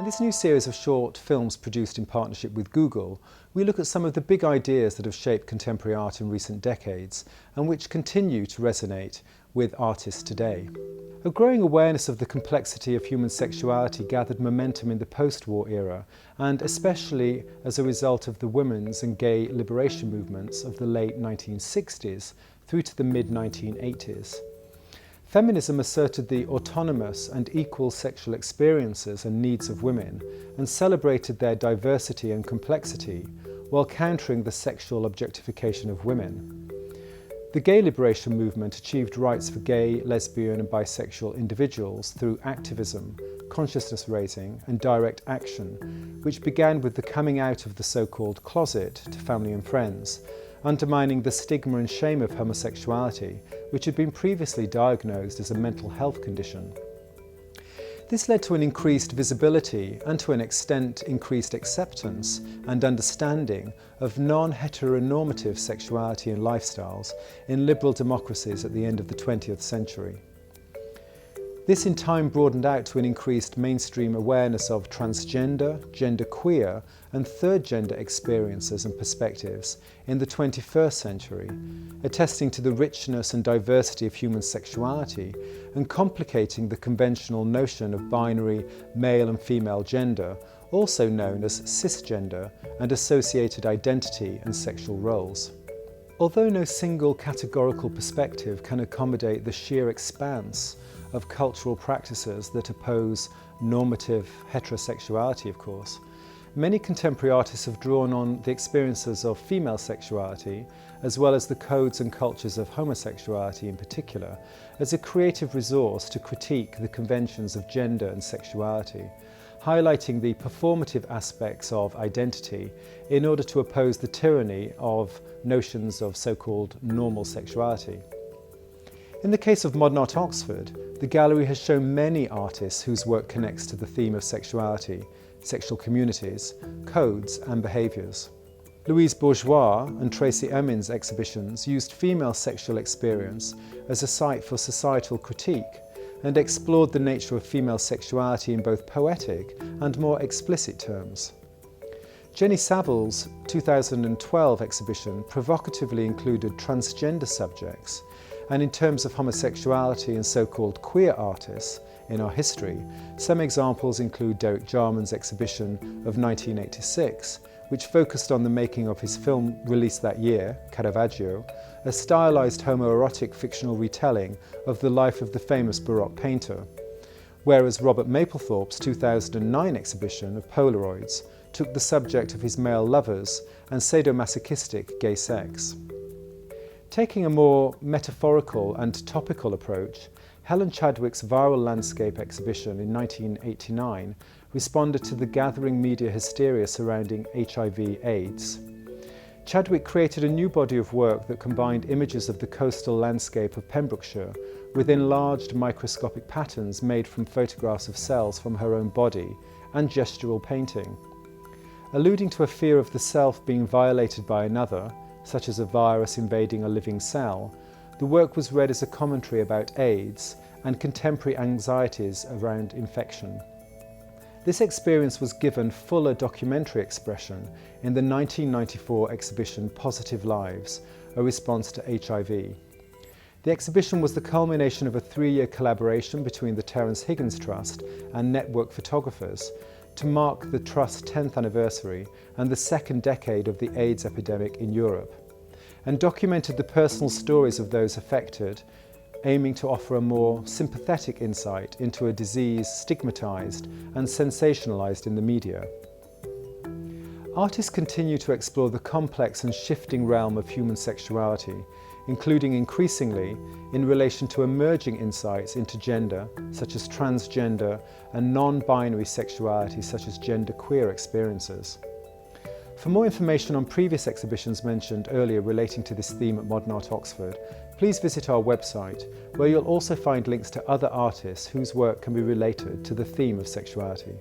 In this new series of short films produced in partnership with Google, we look at some of the big ideas that have shaped contemporary art in recent decades and which continue to resonate with artists today. A growing awareness of the complexity of human sexuality gathered momentum in the post-war era, and especially as a result of the women's and gay liberation movements of the late 1960s through to the mid-1980s. Feminism asserted the autonomous and equal sexual experiences and needs of women and celebrated their diversity and complexity while countering the sexual objectification of women. The gay liberation movement achieved rights for gay, lesbian and bisexual individuals through activism, consciousness raising and direct action, which began with the coming out of the so-called closet to family and friends, undermining the stigma and shame of homosexuality, which had been previously diagnosed as a mental health condition. This led to an increased visibility and, to an extent, increased acceptance and understanding of non-heteronormative sexuality and lifestyles in liberal democracies at the end of the 20th century. This in time broadened out to an increased mainstream awareness of transgender, genderqueer and third gender experiences and perspectives in the 21st century, attesting to the richness and diversity of human sexuality and complicating the conventional notion of binary male and female gender, also known as cisgender, and associated identity and sexual roles. Although no single categorical perspective can accommodate the sheer expanse of cultural practices that oppose normative heterosexuality, of course, many contemporary artists have drawn on the experiences of female sexuality, as well as the codes and cultures of homosexuality in particular, as a creative resource to critique the conventions of gender and sexuality, highlighting the performative aspects of identity in order to oppose the tyranny of notions of so-called normal sexuality. In the case of Modern Art Oxford, the gallery has shown many artists whose work connects to the theme of sexuality, sexual communities, codes and behaviours. Louise Bourgeois and Tracy Emin's exhibitions used female sexual experience as a site for societal critique and explored the nature of female sexuality in both poetic and more explicit terms. Jenny Savile's 2012 exhibition provocatively included transgender subjects, and in terms of homosexuality and so-called queer artists in our history, some examples include Derek Jarman's exhibition of 1986, which focused on the making of his film released that year, Caravaggio, a stylized homoerotic fictional retelling of the life of the famous Baroque painter, whereas Robert Mapplethorpe's 2009 exhibition of Polaroids took the subject of his male lovers and sadomasochistic gay sex. Taking a more metaphorical and topical approach, Helen Chadwick's Viral Landscape exhibition in 1989 responded to the gathering media hysteria surrounding HIV/AIDS. Chadwick created a new body of work that combined images of the coastal landscape of Pembrokeshire with enlarged microscopic patterns made from photographs of cells from her own body and gestural painting. Alluding to a fear of the self being violated by another, such as a virus invading a living cell, the work was read as a commentary about AIDS and contemporary anxieties around infection. This experience was given fuller documentary expression in the 1994 exhibition Positive Lives, a response to HIV. The exhibition was the culmination of a 3-year collaboration between the Terence Higgins Trust and Network Photographers to mark the Trust's 10th anniversary and the second decade of the AIDS epidemic in Europe, and documented the personal stories of those affected, aiming to offer a more sympathetic insight into a disease stigmatized and sensationalized in the media. Artists continue to explore the complex and shifting realm of human sexuality, including increasingly in relation to emerging insights into gender, such as transgender, and non-binary sexuality, such as genderqueer experiences. For more information on previous exhibitions mentioned earlier relating to this theme at Modern Art Oxford, please visit our website, where you'll also find links to other artists whose work can be related to the theme of sexuality.